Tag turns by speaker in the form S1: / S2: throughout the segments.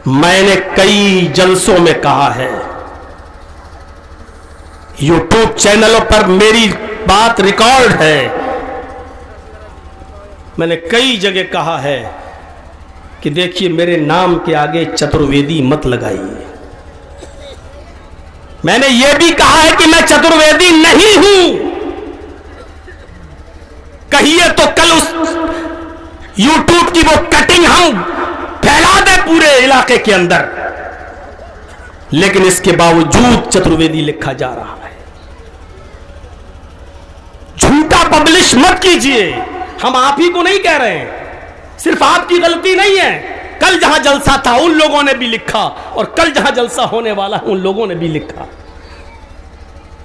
S1: میں نے کئی جلسوں میں کہا ہے, یوٹیوب چینلوں پر میری بات ریکارڈ ہے, میں نے کئی جگہ کہا ہے کہ دیکھیے میرے نام کے آگے چترویدی مت لگائیے. میں نے یہ بھی کہا ہے کہ میں چترویدی نہیں ہوں. کہیے تو کل اس یوٹیوب کی وہ کٹنگ ہم پھیلا دیں پورے علاقے کے اندر, لیکن اس کے باوجود چترویدی لکھا جا رہا ہے. جھوٹا پبلش مت کیجئے. ہم آپ ہی کو نہیں کہہ رہے ہیں, صرف آپ کی غلطی نہیں ہے. کل جہاں جلسہ تھا ان لوگوں نے بھی لکھا, اور کل جہاں جلسہ ہونے والا ان لوگوں نے بھی لکھا.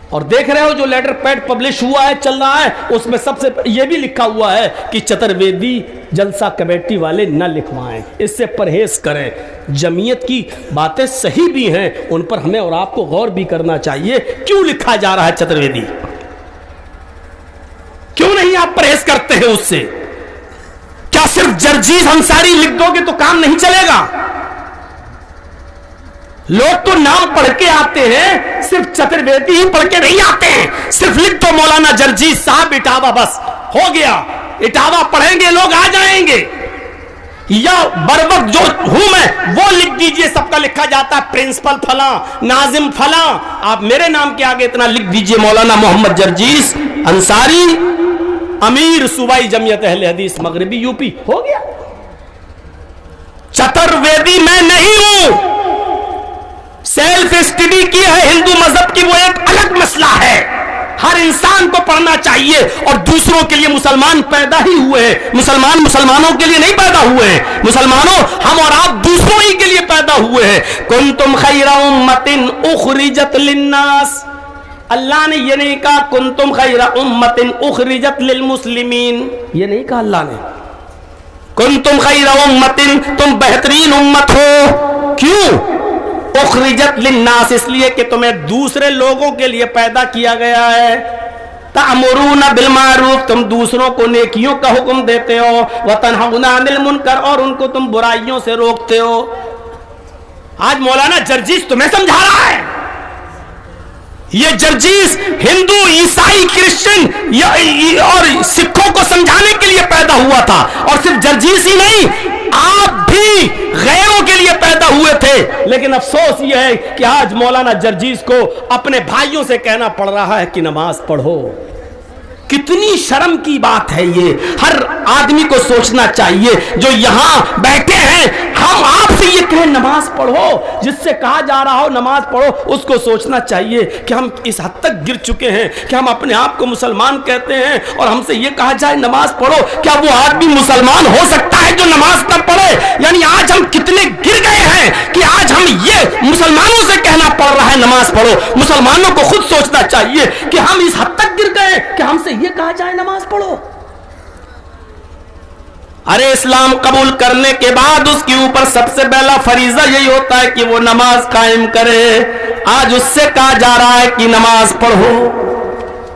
S1: اور دیکھ رہے ہو جو لیٹر پیڈ پبلش ہوا ہے, چل رہا ہے, اس میں سب سے یہ بھی لکھا ہوا ہے کہ چترویدی جلسہ کمیٹی والے نہ لکھوائیں, اس سے پرہیز کریں. جمعیت کی باتیں صحیح بھی ہیں, ان پر ہمیں اور آپ کو غور بھی کرنا چاہیے. کیوں لکھا جا رہا ہے چترویدی؟ کیوں نہیں آپ پرہیز کرتے ہیں اس سے؟ کیا صرف جرجیز انصاری لکھ دو گے تو کام نہیں چلے گا؟ لوگ تو نام پڑھ کے آتے ہیں, صرف چترویدی ہی پڑھ کے نہیں آتے ہیں. صرف لکھ دو مولانا جرجیز صاحب اٹاوا, بس ہو گیا. اٹاوا پڑھیں گے لوگ, آ جائیں گے. یا بر وقت جو ہوں میں وہ لکھ دیجئے, سب کا لکھا جاتا ہے پرنسپل فلاں, ناظم فلاں. آپ میرے نام کے آگے اتنا لکھ دیجئے مولانا محمد جرجیز انصاری, امیر صوبائی جمعیت اہل حدیث مغربی یو پی, ہو گیا. چترویدی میں نہیں ہوں. سیلف اسٹڈی کی ہے ہندو مذہب کی, وہ ایک الگ مسئلہ ہے. ہر انسان کو پڑھنا چاہیے, اور دوسروں کے لیے مسلمان پیدا ہی ہوئے ہیں. مسلمان مسلمانوں کے لیے نہیں پیدا ہوئے ہیں. مسلمانوں ہم اور آپ دوسروں ہی کے لیے پیدا ہوئے ہیں. کنتم خیر امۃ اخرجت للناس, اللہ نے یہ نہیں کہا کنتم خیر امۃ اخرجت للمسلمین, یہ نہیں کہا اللہ نے. کنتم خیر امۃ, تم بہترین امت ہو. کیوں؟ اخرجت للناس, اس لیے کہ تمہیں دوسرے لوگوں کے لیے پیدا کیا گیا ہے. تأمرون بالمعروف, تم دوسروں کو نیکیوں کا حکم دیتے ہو. وتنہون عن المنکر, اور ان کو تم برائیوں سے روکتے ہو. آج مولانا جرجیز تمہیں سمجھا رہا ہے. یہ جرجیز ہندو, عیسائی, کرسچن اور سکھوں کو سمجھانے کے لیے پیدا ہوا تھا. اور صرف جرجیز ہی نہیں, آپ بھی غیروں کے لیے پیدا ہوئے تھے. لیکن افسوس یہ ہے کہ آج مولانا جرجیز کو اپنے بھائیوں سے کہنا پڑ رہا ہے کہ نماز پڑھو. کتنی شرم کی بات ہے یہ. ہر آدمی کو سوچنا چاہیے جو یہاں بیٹھے ہیں, ہم آپ سے یہ کہیں نماز پڑھو, جس سے کہا جا رہا ہو نماز پڑھو, اس کو سوچنا چاہیے کہ ہم اس حد تک گر چکے ہیں کہ ہم اپنے آپ کو مسلمان کہتے ہیں, اور ہم سے یہ کہا جائے نماز پڑھو. کیا وہ آدمی مسلمان ہو سکتا ہے جو نماز نہ پڑھے؟ یعنی آج ہم کتنے گر گئے ہیں کہ آج ہم یہ مسلمانوں سے کہنا پڑ رہا ہے نماز پڑھو. مسلمانوں کو خود سوچنا چاہیے کہ ہم اس حد تک گر گئے کہ ہم سے یہ کہا جائے نماز پڑھو. ارے اسلام قبول کرنے کے بعد اس کے اوپر سب سے پہلا فریضہ یہی ہوتا ہے کہ وہ نماز قائم کرے. آج اس سے کہا جا رہا ہے کہ نماز پڑھو.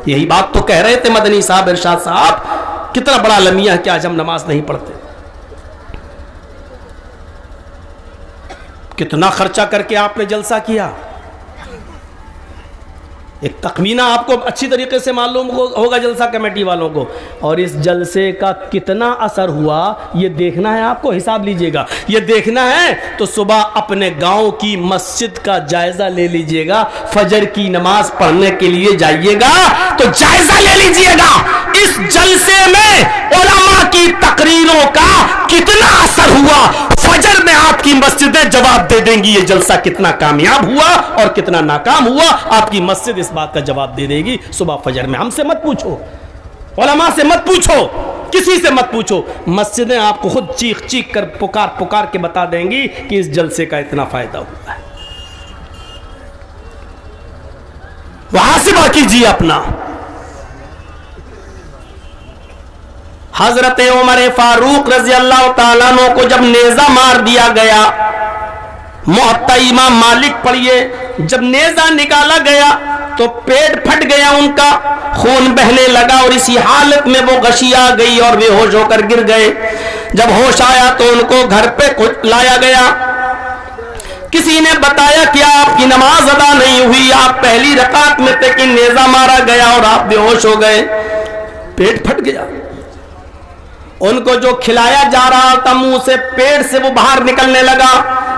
S1: یہی بات تو کہہ رہے تھے مدنی صاحب, ارشاد صاحب. کتنا بڑا المیہ ہے کہ آج ہم نماز نہیں پڑھتے. کتنا خرچہ کر کے آپ نے جلسہ کیا. ایک تخمینہ آپ کو اچھی طریقے سے معلوم ہوگا جلسہ کمیٹی والوں کو, اور اس جلسے کا کتنا اثر ہوا یہ دیکھنا ہے آپ کو. حساب لیجئے گا. یہ دیکھنا ہے تو صبح اپنے گاؤں کی مسجد کا جائزہ لے لیجئے گا. فجر کی نماز پڑھنے کے لیے جائیے گا تو جائزہ لے لیجئے گا اس جلسے میں علماء کی تقریروں کا کتنا اثر ہوا. فجر میں آپ کی مسجدیں جواب دے دیں گی یہ جلسہ کتنا کامیاب ہوا اور کتنا ناکام ہوا. آپ کی مسجد اس بات کا جواب دے دے گی صبح فجر میں. ہم سے مت پوچھو, علماء سے مت پوچھو, کسی سے مت پوچھو. مسجدیں آپ کو خود چیخ چیخ کر پکار کے بتا دیں گی کہ اس جلسے کا اتنا فائدہ ہوا ہے. محاسبہ کیجیے اپنا. حضرت عمر فاروق رضی اللہ تعالیٰ عنہ کو جب نیزہ مار دیا گیا, موطا امام مالک پڑھیے, جب نیزہ نکالا گیا تو پیٹ پھٹ گیا ان کا, خون بہنے لگا, اور اسی حالت میں وہ غشی آ گئی اور بے ہوش ہو کر گر گئے. جب ہوش آیا تو ان کو گھر پہ لایا گیا. کسی نے بتایا کہ آپ کی نماز ادا نہیں ہوئی, آپ پہلی رکعت میں تھے کہ نیزہ مارا گیا اور آپ بے ہوش ہو گئے, پیٹ پھٹ گیا. ان کو جو کھلایا جا رہا تھا منہ سے, پیٹ سے وہ باہر نکلنے لگا,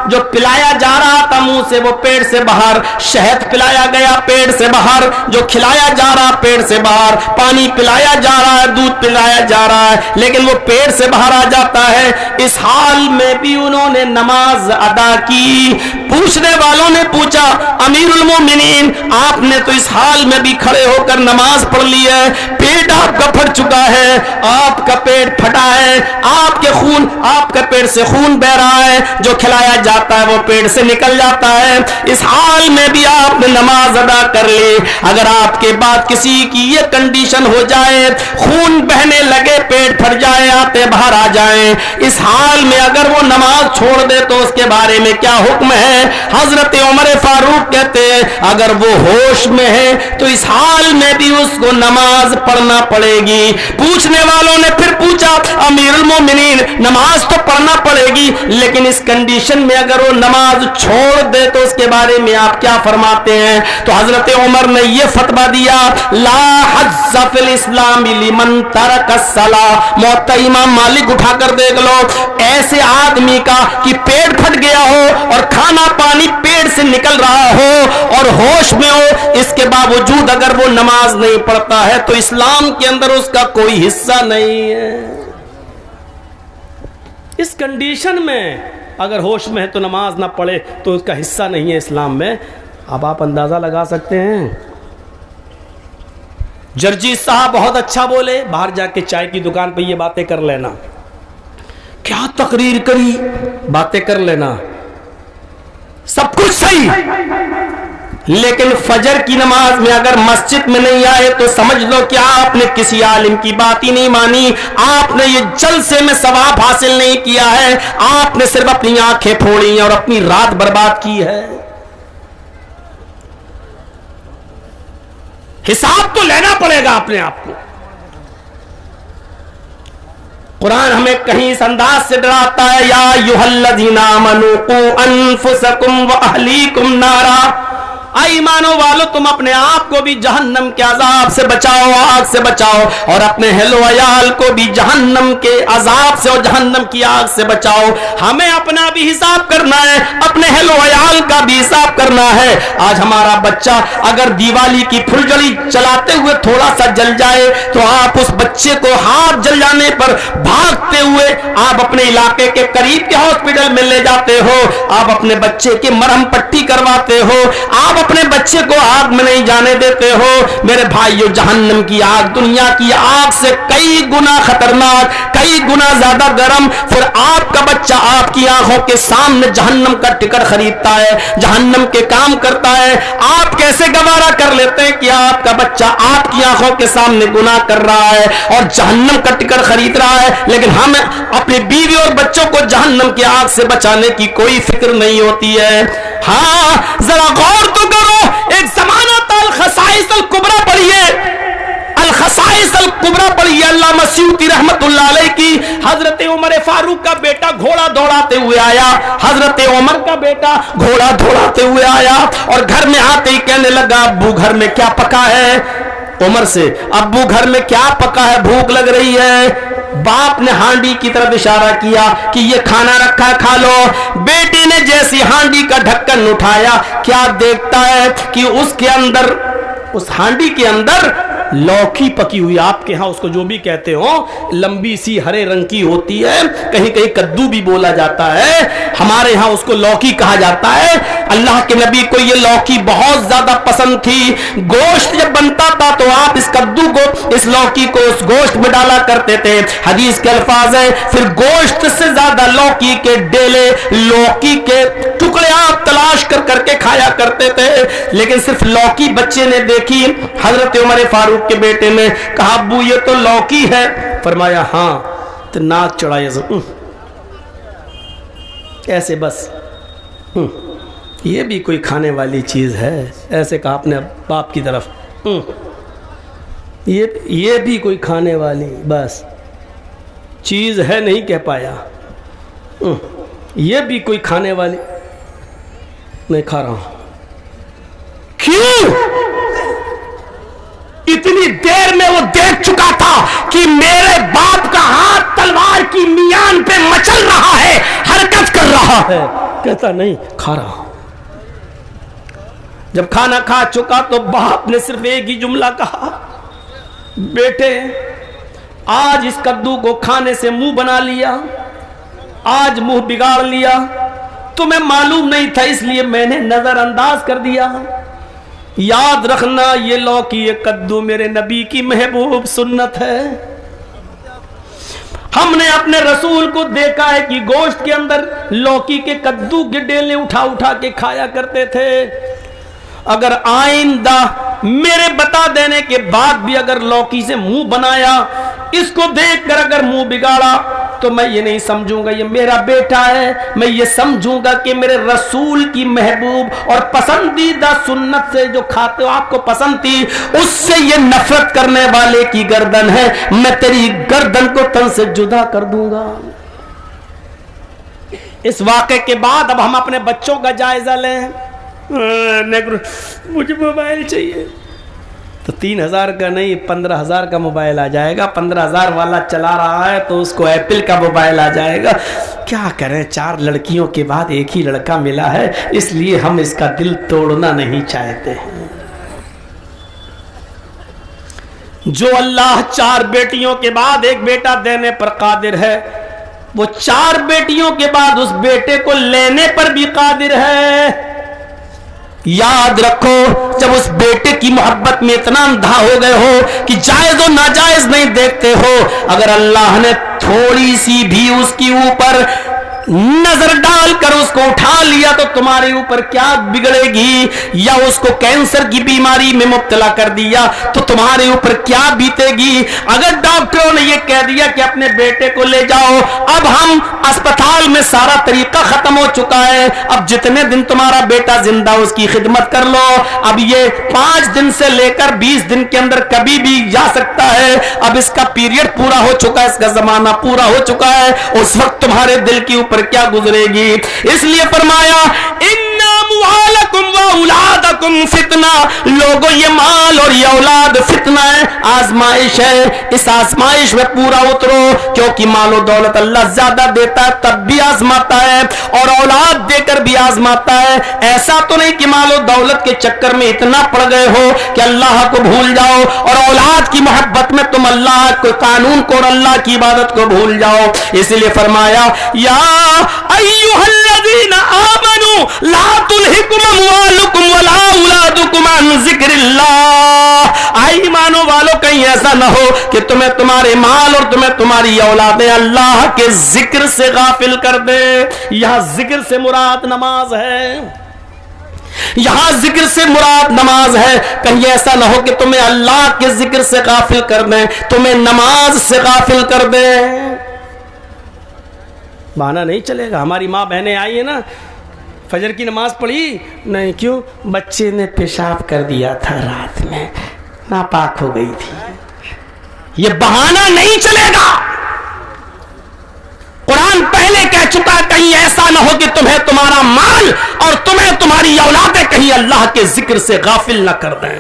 S1: جو پلایا جا رہا تھا منہ سے وہ پیٹ سے باہر, شہد پلایا گیا پیٹ سے باہر, جو کھلایا جا رہا پیٹ سے باہر, پانی پلایا جا رہا ہے, دودھ پلایا جا رہا ہے, لیکن وہ پیٹ سے باہر آ جاتا ہے. اس حال میں بھی انہوں نے نماز ادا کی. پوچھنے والوں نے پوچھا امیر المومنین آپ نے تو اس حال میں بھی کھڑے ہو کر نماز پڑھ لی ہے, پیٹ آپ کا پھٹ چکا ہے, آپ کا پیٹ پھٹا ہے, آپ کے خون, آپ کا پیٹ سے خون بہ رہا ہے, جو کھلایا جاتا ہے وہ پیٹ سے نکل جاتا ہے, اس حال میں بھی آپ نے نماز ادا کر لی. اگر آپ کے بعد کسی کی یہ کنڈیشن ہو جائے, خون بہنے لگے, پیٹ پھٹ جائے, آتے باہر آ جائیں, اس حال میں اگر وہ نماز چھوڑ دے تو اس کے بارے میں کیا حکم ہے؟ حضرت عمر فاروق کہتے ہیں اگر وہ ہوش میں ہے تو اس حال میں بھی اس کو نماز پڑھنا پڑے گی. پوچھنے والوں نے پھر پوچھا امیر المومنین نماز تو پڑھنا پڑے گی, لیکن اس کنڈیشن میں اگر وہ نماز چھوڑ دے تو اس کے بارے میں آپ کیا فرماتے ہیں؟ تو حضرت عمر نے یہ فتویٰ دیا لا حج فی الاسلام لمن ترک الصلاۃ. موطا امام مالک اٹھا کر دیکھ لو, ایسے آدمی کا کہ پیٹ پھٹ گیا ہو اور کھانا پانی پیٹ سے نکل رہا ہو اور ہوش میں ہو, اس کے باوجود اگر وہ نماز نہیں پڑھتا ہے تو اسلام کے اندر اس کا کوئی حصہ نہیں ہے. اس کنڈیشن میں اگر ہوش میں ہے تو نماز نہ پڑھے تو اس کا حصہ نہیں ہے اسلام میں. اب آپ اندازہ لگا سکتے ہیں. جرجی صاحب بہت اچھا بولے, باہر جا کے چائے کی دکان پہ یہ باتیں کر لینا, کیا تقریر کری, باتیں کر لینا, سب کچھ صحیح, لیکن فجر کی نماز میں اگر مسجد میں نہیں آئے تو سمجھ لو کہ آپ نے کسی عالم کی بات ہی نہیں مانی, آپ نے یہ جلسے میں ثواب حاصل نہیں کیا ہے, آپ نے صرف اپنی آنکھیں پھوڑی اور اپنی رات برباد کی ہے. حساب تو لینا پڑے گا اپنے آپ کو. قرآن ہمیں کہیں اس انداز سے ڈراتا ہے یا ایھا الذین آمنوا قوا انفسکم واہلیکم نارا, اے ایمانو والو تم اپنے آپ کو بھی جہنم کے عذاب سے بچاؤ, آگ سے بچاؤ, اور اپنے اہل و عیال کو بھی جہنم کے عذاب سے اور جہنم کی آگ سے بچاؤ. ہمیں اپنا بھی حساب کرنا ہے, اپنے اہل و عیال کا بھی حساب کرنا ہے. آج ہمارا بچہ اگر دیوالی کی پھلجھڑی چلاتے ہوئے تھوڑا سا جل جائے تو آپ اس بچے کو ہاتھ جل جانے پر بھاگتے ہوئے آپ اپنے علاقے کے قریب کے ہاسپٹل میں لے جاتے ہو, آپ اپنے بچے کی مرہم پٹی کرواتے ہو, آپ اپنے بچے کو آگ میں نہیں جانے دیتے ہو. میرے بھائیو, جہنم کی آگ دنیا کی آگ سے کئی گنا خطرناک, کئی گنا زیادہ گرم. پھر آپ کا بچہ آپ کی آنکھوں کے سامنے جہنم کا ٹکٹ خریدتا ہے, جہنم کے کام کرتا ہے. آپ کیسے گوارا کر لیتے ہیں کہ آپ کا بچہ آپ کی آنکھوں کے سامنے گناہ کر رہا ہے اور جہنم کا ٹکٹ خرید رہا ہے, لیکن ہمیں اپنی بیوی اور بچوں کو جہنم کی آگ سے بچانے کی کوئی فکر نہیں ہوتی ہے. ہاں ذرا غور تو کرو, ایک زمانہ تھا الخصائص الکبریٰ پڑھیے, الخصائص الکبریٰ پڑھیے علامہ سیوطی رحمت اللہ علیہ کی. حضرت عمر فاروق کا بیٹا گھوڑا دوڑاتے ہوئے آیا, حضرت عمر کا بیٹا گھوڑا دوڑاتے ہوئے آیا اور گھر میں آتے ہی کہنے لگا ابو گھر میں کیا پکا ہے. عمر سے ابو گھر میں کیا پکا ہے, بھوک لگ رہی ہے. باپ نے ہانڈی کی طرف اشارہ کیا کہ یہ کھانا رکھا ہے کھا لو. بیٹی نے جیسی ہانڈی کا ڈھکن اٹھایا, کیا دیکھتا ہے کہ اس کے اندر, اس ہانڈی کے اندر لوکی پکی ہوئی. آپ کے ہاں اس کو جو بھی کہتے ہو, لمبی سی ہرے رنگ کی ہوتی ہے, کہیں کہیں کدو بھی بولا جاتا ہے, ہمارے ہاں اس کو لوکی کہا جاتا ہے. اللہ کے نبی کو یہ لوکی بہت زیادہ پسند تھی. گوشت جب بنتا تھا تو آپ اس کدو کو, اس لوکی کو اس گوشت میں ڈالا کرتے تھے. حدیث کے الفاظ ہیں پھر گوشت سے زیادہ لوکی کے ڈیلے, لوکی کے ٹکڑے آپ تلاش کر کر کے کھایا کرتے تھے. لیکن صرف لوکی بچے نے دیکھی, حضرت عمر فاروق کے بیٹے نے کہا ابو یہ تو لوکی ہے. فرمایا ہاں, تو ناک چڑھایا ایسے بس, یہ بھی کوئی کھانے والی چیز ہے, ایسے کہا اپنے باپ کی طرف, یہ بھی کوئی کھانے والی بس چیز ہے, نہیں کہہ پایا, یہ بھی کوئی کھانے والی. نہیں کھا رہا ہوں. کیوں؟ اتنی دیر میں وہ دیکھ چکا تھا کہ میرے باپ کا ہاتھ تلوار کی میان پہ مچل رہا ہے, حرکت کر رہا ہے. کہتا نہیں کھا رہا ہوں. جب کھانا کھا چکا تو باپ نے صرف ایک ہی جملہ کہا, بیٹے آج اس کدو کو کھانے سے منہ بنا لیا, آج منہ بگاڑ لیا, تمہیں معلوم نہیں تھا اس لیے میں نے نظر انداز کر دیا. یاد رکھنا یہ لوکی یہ کدو میرے نبی کی محبوب سنت ہے. ہم نے اپنے رسول کو دیکھا ہے کہ گوشت کے اندر لوکی کے کدو کے ڈیلے اٹھا اٹھا کے کھایا کرتے تھے. اگر آئندہ میرے بتا دینے کے بعد بھی اگر لوکی سے منہ بنایا, اس کو دیکھ کر اگر منہ بگاڑا, تو میں یہ نہیں سمجھوں گا یہ میرا بیٹا ہے, میں یہ سمجھوں گا کہ میرے رسول کی محبوب اور پسندیدہ سنت سے جو کھاتے ہو آپ کو پسند تھی, اس سے یہ نفرت کرنے والے کی گردن ہے. میں تیری گردن کو تن سے جدا کر دوں گا. اس واقعے کے بعد اب ہم اپنے بچوں کا جائزہ لیں. مجھے موبائل چاہیے تو 3,000 کا نہیں 15,000 کا موبائل آ جائے گا. 15,000 والا چلا رہا ہے تو اس کو ایپل کا موبائل آ جائے گا. کیا کریں, 4 لڑکیوں کے بعد ایک ہی لڑکا ملا ہے, اس لیے ہم اس کا دل توڑنا نہیں چاہتے ہیں. جو اللہ 4 بیٹیوں کے بعد ایک بیٹا دینے پر قادر ہے, وہ 4 بیٹیوں کے بعد اس بیٹے کو لینے پر بھی قادر ہے. یاد رکھو, جب اس بیٹے کی محبت میں اتنا اندھا ہو گئے ہو کہ جائز و ناجائز نہیں دیکھتے ہو, اگر اللہ نے تھوڑی سی بھی اس کی اوپر نظر ڈال کر اس کو اٹھا لیا تو تمہارے اوپر کیا بگڑے گی, یا اس کو کینسر کی بیماری میں مبتلا کر دیا تو تمہارے اوپر کیا بیتے گی. اگر ڈاکٹروں نے یہ کہہ دیا کہ اپنے بیٹے کو لے جاؤ, اب ہم اسپتال میں سارا طریقہ ختم ہو چکا ہے, اب جتنے دن تمہارا بیٹا زندہ اس کی خدمت کر لو. اب یہ 5 دن سے لے کر 20 دن کے اندر کبھی بھی جا سکتا ہے. اب اس کا پیریڈ پورا ہو چکا ہے, اس کا زمانہ پورا ہو چکا ہے, اس وقت تمہارے دل کے اوپر کیا گزرے گی. اس لیے فرمایا اِنَّا أَمْوَالَكُمْ وَأَوْلَادَكُمْ فِتْنَةٌ, لوگوں یہ مال اور یہ اولاد فتنہ ہے, آزمائش ہے. اس آزمائش میں پورا اترو, کیونکہ مال و دولت اللہ زیادہ دیتا ہے تب بھی آزماتا ہے, اور اولاد دے کر بھی آزماتا ہے. ایسا تو نہیں کہ مال و دولت کے چکر میں اتنا پڑ گئے ہو کہ اللہ کو بھول جاؤ, اور اولاد کی محبت میں تم اللہ کے قانون کو اور اللہ کی عبادت کو بھول جاؤ. اسی لیے فرمایا یا ایھا الذین آمنوا لا تلہکم اموالکم ولا اولادکم عن ذکر اللہ. ایمانوں والو کہیں ایسا نہ ہو کہ تمہیں تمہارے مال اور تمہیں تمہاری اولادیں اللہ کے ذکر سے غافل کر دے. یہاں ذکر سے مراد نماز ہے, یہاں ذکر سے مراد نماز ہے. کہیں ایسا نہ ہو کہ تمہیں اللہ کے ذکر سے غافل کر دیں, تمہیں نماز سے غافل کر دیں. بہانہ نہیں چلے گا. ہماری ماں بہنیں آئی ہیں نا, فجر کی نماز پڑھی نہیں, کیوں؟ بچے نے پیشاب کر دیا تھا رات میں, ناپاک ہو گئی تھی. یہ بہانہ نہیں چلے گا. قرآن پہلے کہہ چکا, کہیں ایسا نہ ہو کہ تمہیں تمہارا مال اور تمہیں تمہاری اولادیں کہیں اللہ کے ذکر سے غافل نہ کر دیں.